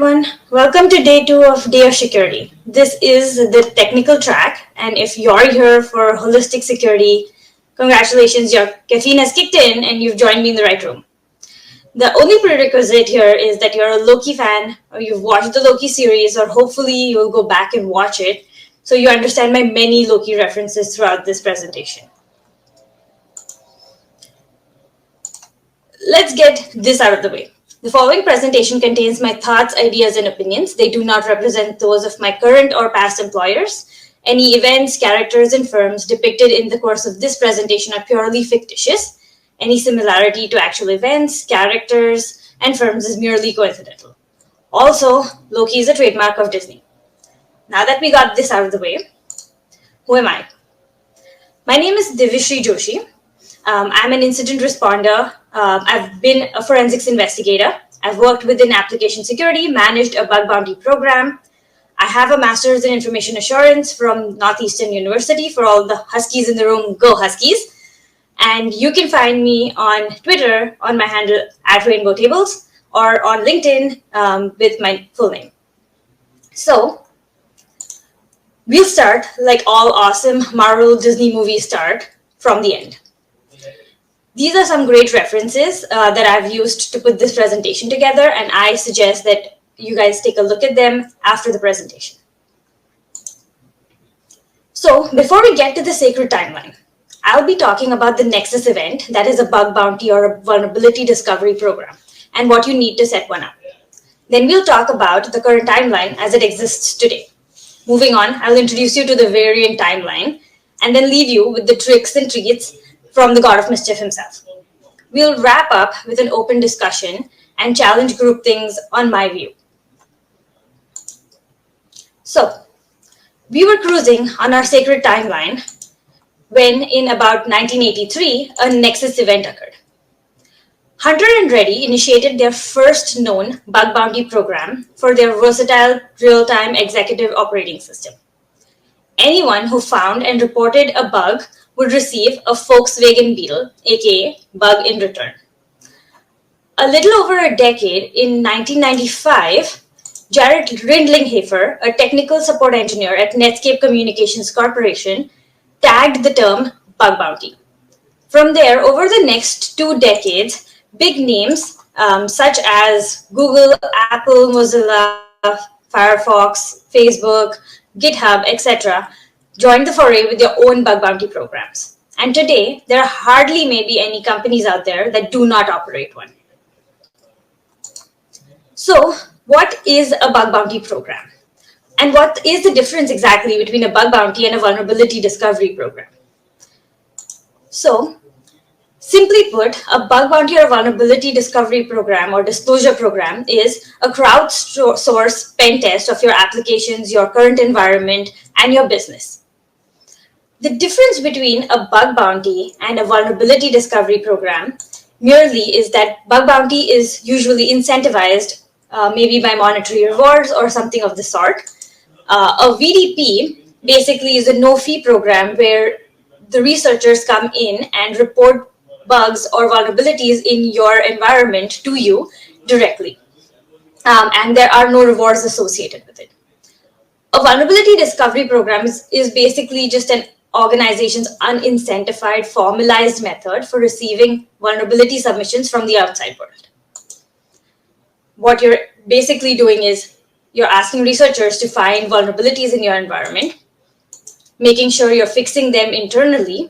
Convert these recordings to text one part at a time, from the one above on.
everyone. Welcome to day 2 of Day of Security. This is the technical track, and if you're here for holistic security, congratulations, your caffeine has kicked in and you've joined me in the right room. The only prerequisite here is that you're a Loki fan, or you've watched the Loki series, or hopefully you'll go back and watch it so you understand my many Loki references throughout this presentation. Let's get this out of the way. The following presentation contains my thoughts, ideas, and opinions. They do not represent those of my current or past employers. Any events, characters, and firms depicted in the course of this presentation are purely fictitious. Any similarity to actual events, characters, and firms is merely coincidental. Also, Loki is a trademark of Disney. Now that we got this out of the way, who am I? My name is Divishri Joshi. I'm an incident responder. I've been a forensics investigator. I've worked within application security, managed a bug bounty program. I have a master's in information assurance from Northeastern University. For all the Huskies in the room, go Huskies. And you can find me on Twitter on my handle @RainbowTables or on LinkedIn with my full name. So we'll start like all awesome Marvel Disney movies start from the end. These are some great references that I've used to put this presentation together, and I suggest that you guys take a look at them after the presentation. So before we get to the sacred timeline, I'll be talking about the Nexus event, that is a bug bounty or a vulnerability discovery program, and what you need to set one up. Then we'll talk about the current timeline as it exists today. Moving on, I'll introduce you to the variant timeline and then leave you with the tricks and treats from the God of Mischief himself. We'll wrap up with an open discussion and challenge group things on my view. So, we were cruising on our sacred timeline when in about 1983, a Nexus event occurred. Hunter and Reddy initiated their first known bug bounty program for their versatile real-time executive operating system. Anyone who found and reported a bug would receive a Volkswagen Beetle, aka bug in return. A little over a decade, in 1995, Jared Rindlinghafer, a technical support engineer at Netscape Communications Corporation, tagged the term bug bounty. From there, over the next 2 decades, big names such as Google, Apple, Mozilla, Firefox, Facebook, GitHub, etc., joined the foray with their own bug bounty programs. And today, there are hardly maybe any companies out there that do not operate one. So, what is a bug bounty program? And what is the difference exactly between a bug bounty and a vulnerability discovery program? So, simply put, a bug bounty or vulnerability discovery program or disclosure program is a crowdsourced pen test of your applications, your current environment, and your business. The difference between a bug bounty and a vulnerability discovery program merely is that bug bounty is usually incentivized, maybe by monetary rewards or something of the sort. A VDP basically is a no-fee program where the researchers come in and report bugs or vulnerabilities in your environment to you directly. And there are no rewards associated with it. A vulnerability discovery program is basically just an organization's unincentivized, formalized method for receiving vulnerability submissions from the outside world. What you're basically doing is you're asking researchers to find vulnerabilities in your environment, making sure you're fixing them internally,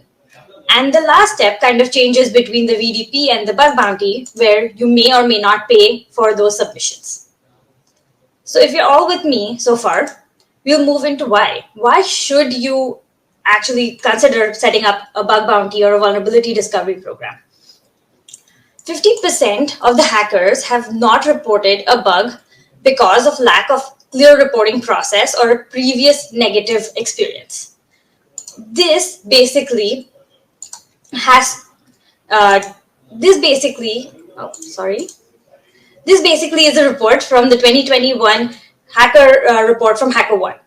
and the last step kind of changes between the VDP and the bug bounty, where you may or may not pay for those submissions. So if you're all with me so far, we'll move into why. Why should you actually consider setting up a bug bounty or a vulnerability discovery program? 50% of the hackers have not reported a bug because of lack of clear reporting process or a previous negative experience. This basically is a report from the 2021 hacker report from HackerOne.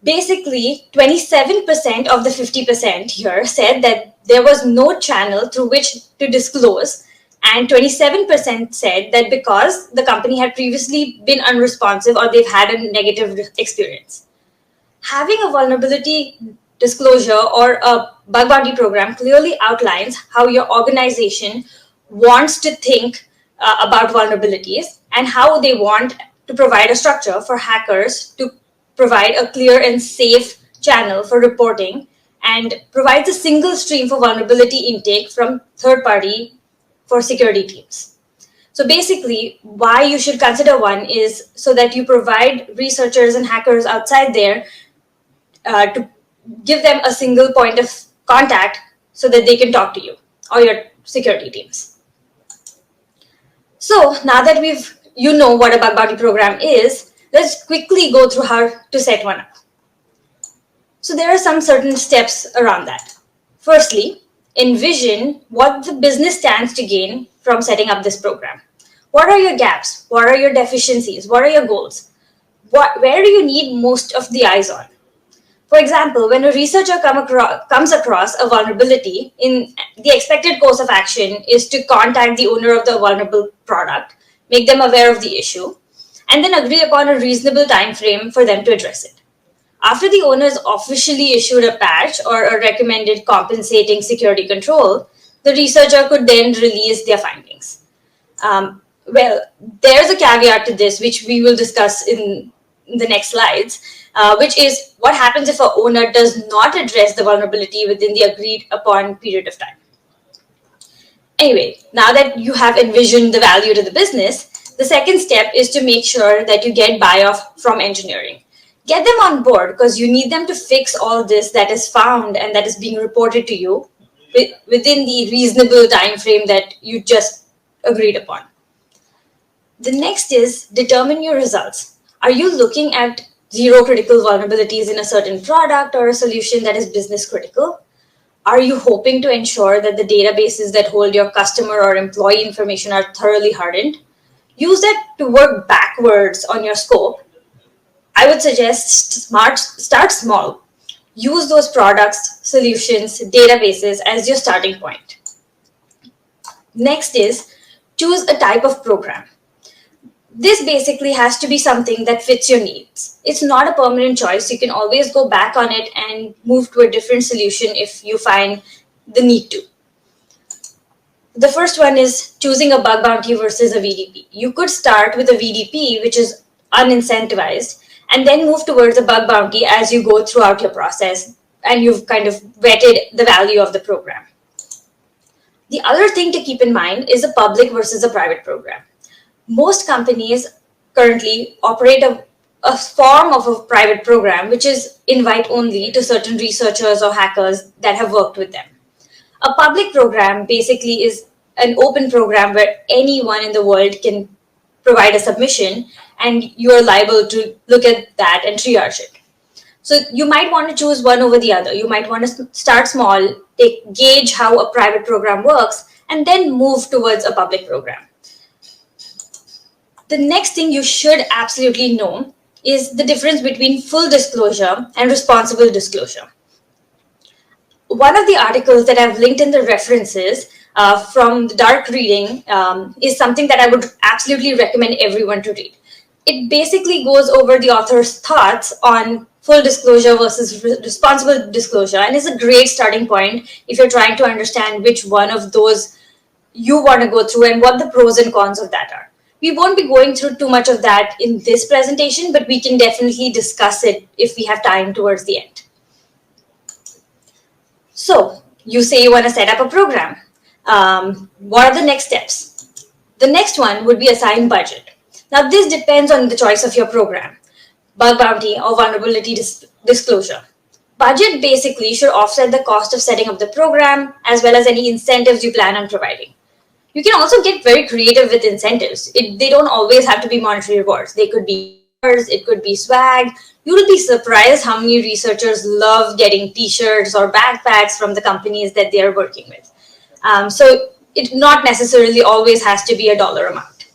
Basically, 27% of the 50% here said that there was no channel through which to disclose, And 27% said that because the company had previously been unresponsive or they've had a negative experience. Having a vulnerability disclosure or a bug bounty program clearly outlines how your organization wants to think about vulnerabilities and how they want to provide a structure for hackers to provide a clear and safe channel for reporting, and provides a single stream for vulnerability intake from third party for security teams. So basically, why you should consider one is so that you provide researchers and hackers outside there to give them a single point of contact so that they can talk to you or your security teams. So now that you know what a bug bounty program is, let's quickly go through how to set one up. So there are some certain steps around that. Firstly, envision what the business stands to gain from setting up this program. What are your gaps? What are your deficiencies? What are your goals? Where do you need most of the eyes on? For example, when a researcher comes across a vulnerability, the expected course of action is to contact the owner of the vulnerable product, make them aware of the issue, and then agree upon a reasonable time frame for them to address it. After the owners officially issued a patch or a recommended compensating security control, the researcher could then release their findings. Well, there's a caveat to this, which we will discuss in the next slides, which is what happens if an owner does not address the vulnerability within the agreed upon period of time. Anyway, now that you have envisioned the value to the business, the second step is to make sure that you get buy-off from engineering. Get them on board because you need them to fix all this that is found and that is being reported to you within the reasonable time frame that you just agreed upon. The next is determine your results. Are you looking at zero critical vulnerabilities in a certain product or a solution that is business critical? Are you hoping to ensure that the databases that hold your customer or employee information are thoroughly hardened? Use that to work backwards on your scope. I would suggest start small. Use those products, solutions, databases as your starting point. Next is choose a type of program. This basically has to be something that fits your needs. It's not a permanent choice. You can always go back on it and move to a different solution if you find the need to. The first one is choosing a bug bounty versus a VDP. You could start with a VDP, which is unincentivized, and then move towards a bug bounty as you go throughout your process and you've kind of vetted the value of the program. The other thing to keep in mind is a public versus a private program. Most companies currently operate a form of a private program, which is invite only to certain researchers or hackers that have worked with them. A public program basically is an open program where anyone in the world can provide a submission and you are liable to look at that and triage it. So you might want to choose one over the other. You might want to start small, gauge how a private program works, and then move towards a public program. The next thing you should absolutely know is the difference between full disclosure and responsible disclosure. One of the articles that I've linked in the references from the dark reading is something that I would absolutely recommend everyone to read. It basically goes over the author's thoughts on full disclosure versus responsible disclosure, and is a great starting point if you're trying to understand which one of those you want to go through and what the pros and cons of that are. We won't be going through too much of that in this presentation, but we can definitely discuss it if we have time towards the end. So you say you want to set up a program. What are the next steps? The next one would be assign budget. Now this depends on the choice of your program, bug bounty or vulnerability disclosure. Budget basically should offset the cost of setting up the program as well as any incentives you plan on providing. You can also get very creative with incentives. They don't always have to be monetary rewards. They could be it could be swag. You will be surprised how many researchers love getting t-shirts or backpacks from the companies that they are working with. So it not necessarily always has to be a dollar amount.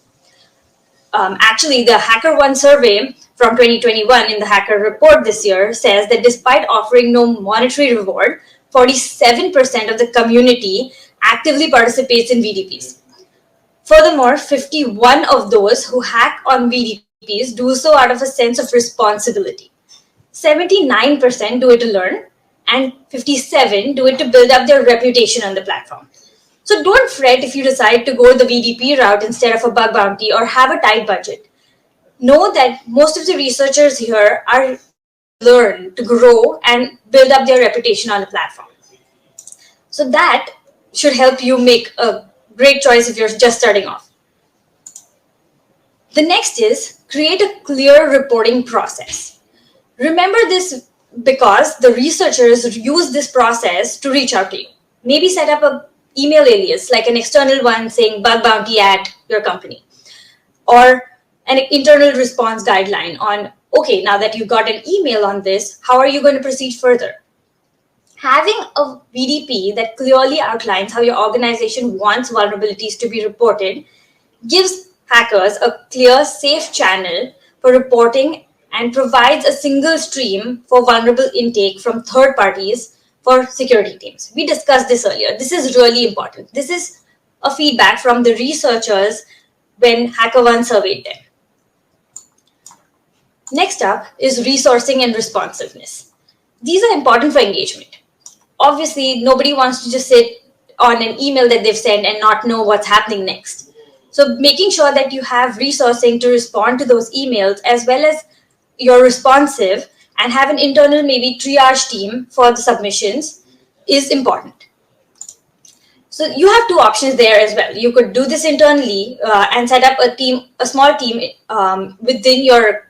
Actually, the HackerOne survey from 2021 in the Hacker Report this year says that despite offering no monetary reward, 47% of the community actively participates in VDPs. Furthermore, 51 of those who hack on VDPs do so out of a sense of responsibility. 79% do it to learn, and 57 do it to build up their reputation on the platform. So don't fret if you decide to go the VDP route instead of a bug bounty or have a tight budget. Know that most of the researchers here are trying to learn, to grow, and build up their reputation on the platform. So that should help you make a great choice if you're just starting off. The next is create a clear reporting process. Remember this because the researchers use this process to reach out to you. Maybe set up an email alias, like an external one saying bug bounty at your company, or an internal response guideline on, okay, now that you got an email on this, how are you going to proceed further? Having a VDP that clearly outlines how your organization wants vulnerabilities to be reported gives hackers a clear, safe channel for reporting and provides a single stream for vulnerable intake from third parties for security teams. We discussed this earlier. This is really important. This is a feedback from the researchers when HackerOne surveyed them. Next up is resourcing and responsiveness. These are important for engagement. Obviously, nobody wants to just sit on an email that they've sent and not know what's happening next. So making sure that you have resourcing to respond to those emails, as well as you're responsive and have an internal maybe triage team for the submissions, is important. So you have two options there as well. You could do this internally and set up a small team within your,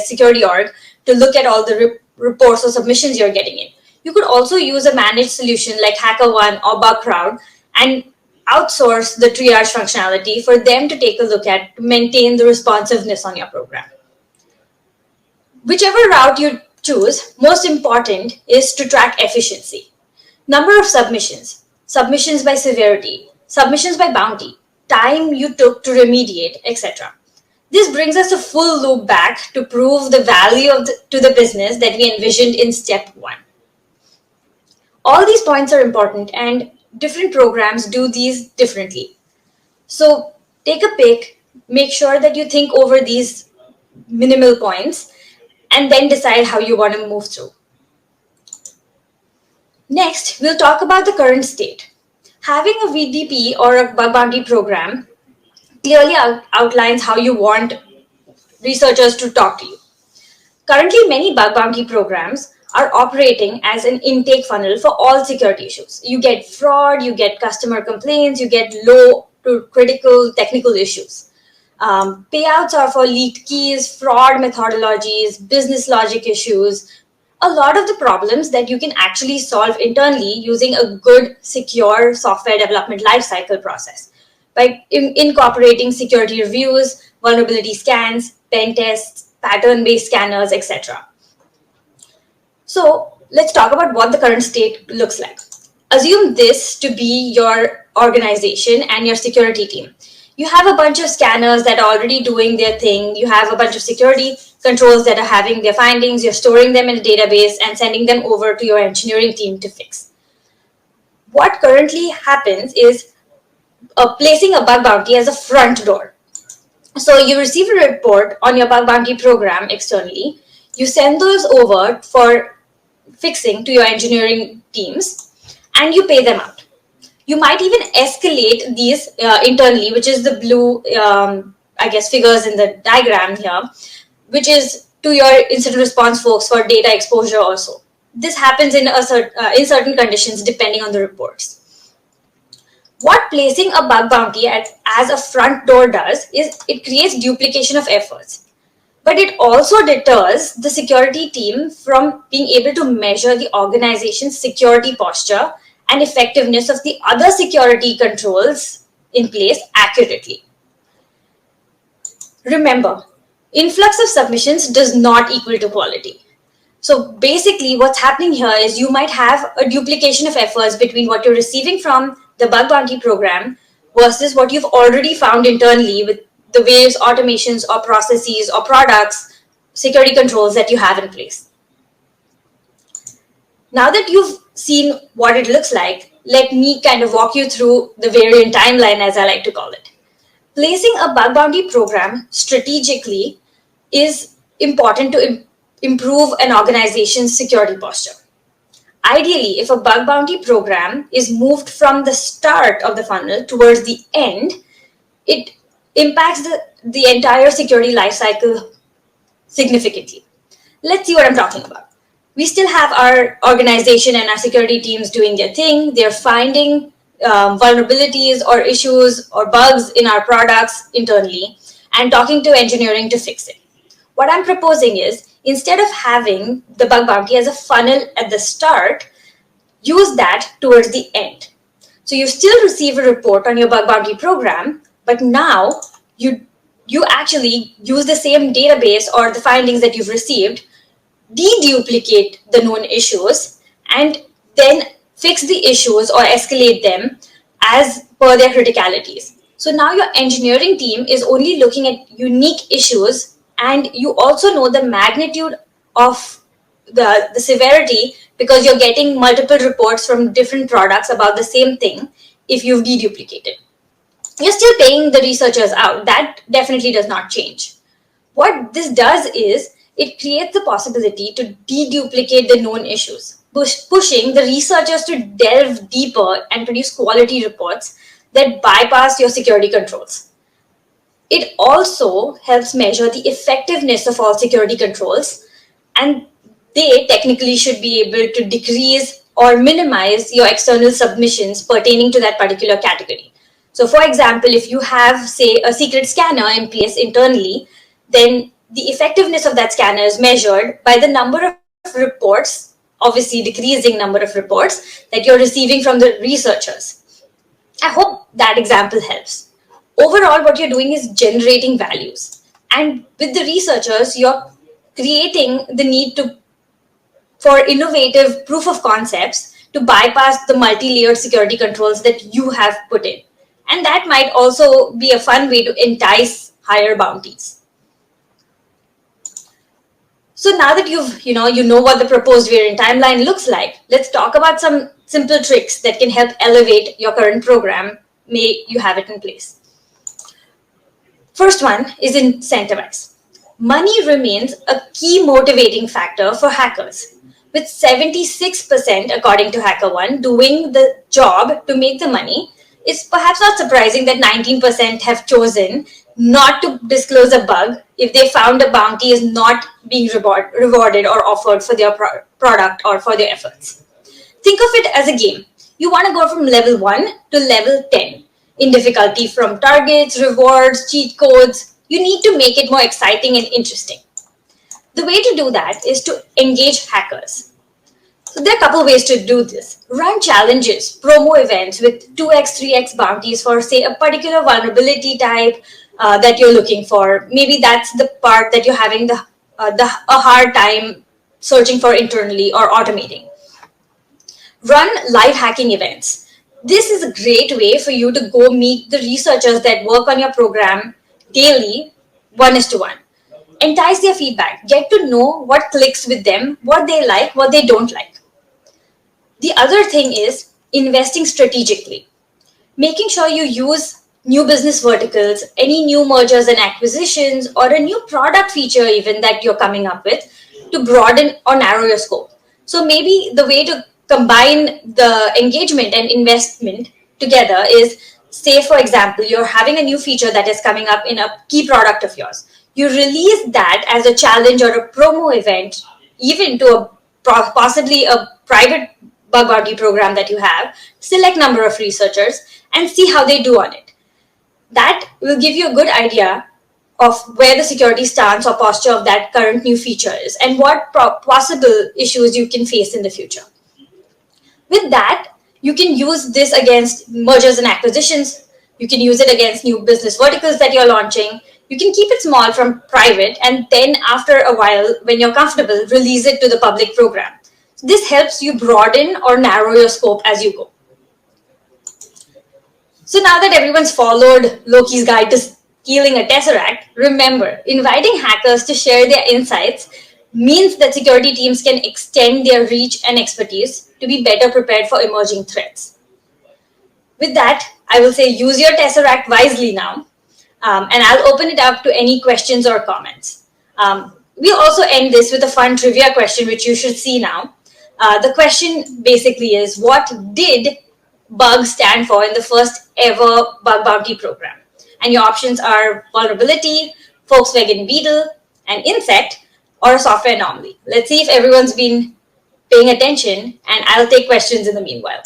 security org to look at all the reports or submissions you're getting in. You could also use a managed solution like HackerOne or BugCrowd and outsource the triage functionality for them to take a look at to maintain the responsiveness on your program. Whichever route you choose, most important is to track efficiency. Number of submissions, submissions by severity, submissions by bounty, time you took to remediate, etc. This brings us a full loop back to prove the value to the business that we envisioned in step 1. All these points are important and different programs do these differently. So take a pick, make sure that you think over these minimal points, and then decide how you want to move through. Next, we'll talk about the current state. Having a VDP or a bug bounty program clearly outlines how you want researchers to talk to you. Currently, many bug bounty programs are operating as an intake funnel for all security issues. You get fraud, you get customer complaints, you get low to critical technical issues. Payouts are for leaked keys, fraud methodologies, business logic issues, a lot of the problems that you can actually solve internally using a good, secure software development lifecycle process by incorporating security reviews, vulnerability scans, pen tests, pattern-based scanners, etc. So let's talk about what the current state looks like. Assume this to be your organization and your security team. You have a bunch of scanners that are already doing their thing. You have a bunch of security controls that are having their findings. You're storing them in a database and sending them over to your engineering team to fix. What currently happens is placing a bug bounty as a front door. So you receive a report on your bug bounty program externally. You send those over for fixing to your engineering teams, and you pay them out. You might even escalate these internally, which is the blue, figures in the diagram here, which is to your incident response folks for data exposure also. This happens in certain conditions depending on the reports. What placing a bug bounty as a front door does is it creates duplication of efforts. But it also deters the security team from being able to measure the organization's security posture and effectiveness of the other security controls in place accurately. Remember, influx of submissions does not equal to quality. So basically what's happening here is you might have a duplication of efforts between what you're receiving from the bug bounty program versus what you've already found internally with the various automations or processes or products, security controls that you have in place. Now that you've seen what it looks like, let me kind of walk you through the variant timeline, as I like to call it. Placing a bug bounty program strategically is important to improve an organization's security posture. Ideally, if a bug bounty program is moved from the start of the funnel towards the end, it impacts the entire security lifecycle significantly. Let's see what I'm talking about. We still have our organization and our security teams doing their thing. They're finding vulnerabilities or issues or bugs in our products internally and talking to engineering to fix it. What I'm proposing is instead of having the bug bounty as a funnel at the start, use that towards the end. So you still receive a report on your bug bounty program, but now you actually use the same database or the findings that you've received, deduplicate the known issues, and then fix the issues or escalate them as per their criticalities. So now your engineering team is only looking at unique issues, and you also know the magnitude of the severity because you're getting multiple reports from different products about the same thing if you've deduplicated. You're still paying the researchers out. That definitely does not change. What this does is it creates the possibility to deduplicate the known issues, pushing the researchers to delve deeper and produce quality reports that bypass your security controls. It also helps measure the effectiveness of all security controls, and they technically should be able to decrease or minimize your external submissions pertaining to that particular category. So, for example, if you have, say, a secret scanner in place internally, then the effectiveness of that scanner is measured by the number of reports, obviously decreasing number of reports that you're receiving from the researchers. I hope that example helps. Overall, what you're doing is generating values. And with the researchers, you're creating the need for innovative proof of concepts to bypass the multi-layered security controls that you have put in. And that might also be a fun way to entice higher bounties. So now that you know what the proposed variant timeline looks like, let's talk about some simple tricks that can help elevate your current program. May you have it in place. First one is incentivize. Money remains a key motivating factor for hackers, with 76% according to HackerOne doing the job to make the money. It's perhaps not surprising that 19% have chosen not to disclose a bug if they found a bounty is not being rewarded or offered for their product or for their efforts. Think of it as a game. You want to go from level 1 to level 10 in difficulty, from targets, rewards, cheat codes. You need to make it more exciting and interesting. The way to do that is to engage hackers. So there are a couple ways to do this. Run challenges, promo events with 2x, 3x bounties for, say, a particular vulnerability type that you're looking for. Maybe that's the part that you're having a hard time searching for internally or automating. Run live hacking events. This is a great way for you to go meet the researchers that work on your program daily, 1:1. Entice their feedback. Get to know what clicks with them, what they like, what they don't like. The other thing is investing strategically. Making sure you use new business verticals, any new mergers and acquisitions, or a new product feature even that you're coming up with to broaden or narrow your scope. So maybe the way to combine the engagement and investment together is, say, for example, you're having a new feature that is coming up in a key product of yours. You release that as a challenge or a promo event, even to possibly a private bug bounty program that you have, select number of researchers and see how they do on it. That will give you a good idea of where the security stance or posture of that current new feature is and what possible issues you can face in the future. With that, you can use this against mergers and acquisitions. You can use it against new business verticals that you're launching. You can keep it small from private, and then after a while, when you're comfortable, release it to the public program. This helps you broaden or narrow your scope as you go. So now that everyone's followed Loki's guide to scaling a Tesseract, remember, inviting hackers to share their insights means that security teams can extend their reach and expertise to be better prepared for emerging threats. With that, I will say use your Tesseract wisely now. And I'll open it up to any questions or comments. We'll also end this with a fun trivia question, which you should see now. The question basically is, what did BUG stand for in the first ever bug bounty program? And your options are vulnerability, Volkswagen Beetle, an insect, or a software anomaly. Let's see if everyone's been paying attention, and I'll take questions in the meanwhile.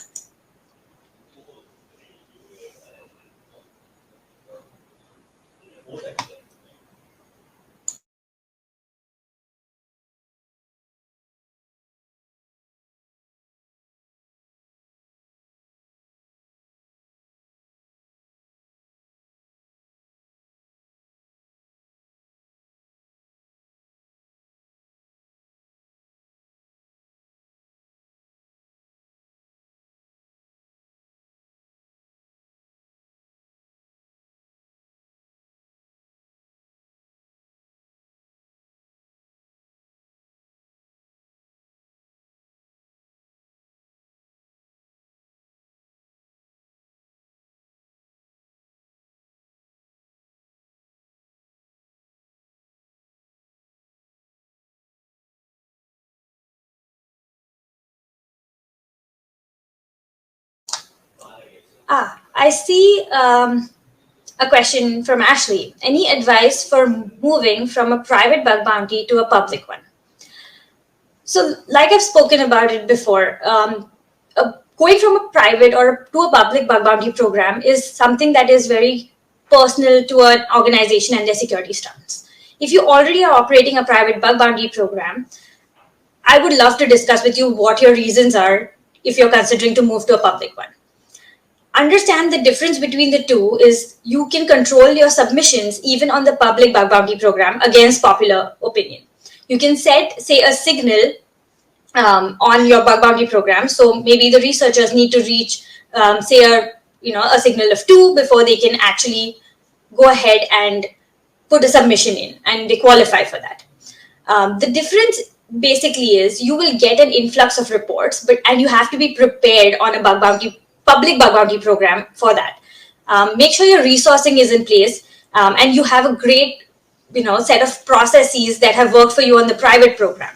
I see a question from Ashley. Any advice for moving from a private bug bounty to a public one? So, like I've spoken about it before, going from a private or to a public bug bounty program is something that is very personal to an organization and their security stance. If you already are operating a private bug bounty program, I would love to discuss with you what your reasons are if you're considering to move to a public one. Understand the difference between the two is you can control your submissions even on the public bug bounty program against popular opinion. You can set, say, a signal on your bug bounty program. So maybe the researchers need to reach, say, a signal of 2 before they can actually go ahead and put a submission in, and they qualify for that. The difference basically is you will get an influx of reports, and you have to be prepared on a public bug bounty program for that. Make sure your resourcing is in place, and you have a great set of processes that have worked for you on the private program.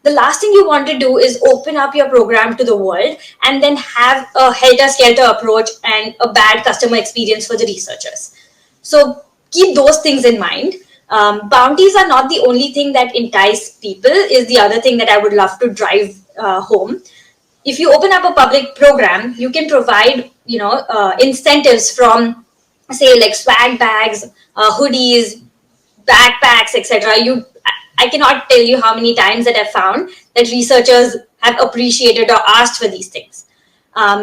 The last thing you want to do is open up your program to the world and then have a helter-skelter approach and a bad customer experience for the researchers. So keep those things in mind. Bounties are not the only thing that entice people, is the other thing that I would love to drive home. If you open up a public program, you can provide incentives from, say, like swag bags, hoodies, backpacks, etc. I cannot tell you how many times that I've found that researchers have appreciated or asked for these things.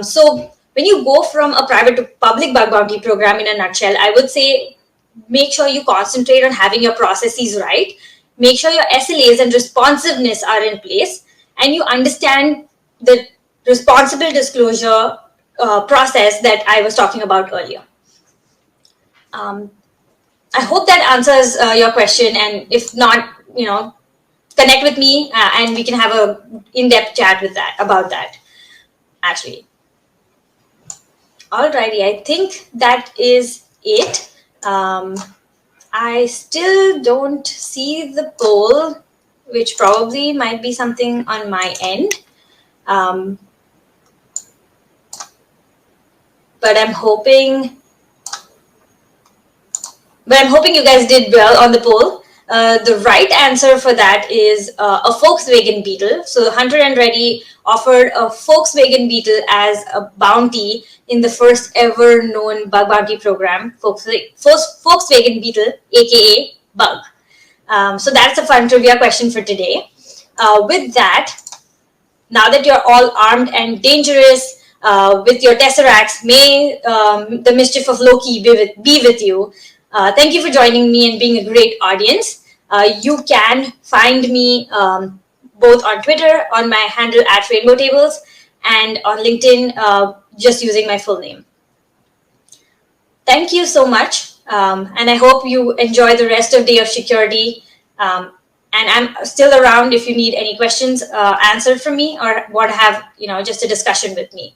So when you go from a private to public bug bounty program, in a nutshell, I would say make sure you concentrate on having your processes right. Make sure your SLAs and responsiveness are in place, and you understand the responsible disclosure process that I was talking about earlier. I hope that answers your question, and if not, connect with me and we can have a in-depth chat about that, Ashley. Alrighty, I think that is it. I still don't see the poll, which probably might be something on my end. But I'm hoping you guys did well on the poll. The right answer for that is a Volkswagen Beetle. So Hunter and Reddy offered a Volkswagen Beetle as a bounty in the first ever known bug bounty program, Volkswagen Beetle, aka Bug. So that's a fun trivia question for today. With that, now that you're all armed and dangerous with your tesseracts, may the mischief of Loki be with you. Thank you for joining me and being a great audience. You can find me both on Twitter on my handle @RainbowTables and on LinkedIn just using my full name. Thank you so much, and I hope you enjoy the rest of Day of Security. And I'm still around if you need any questions answered from me or want to have just a discussion with me.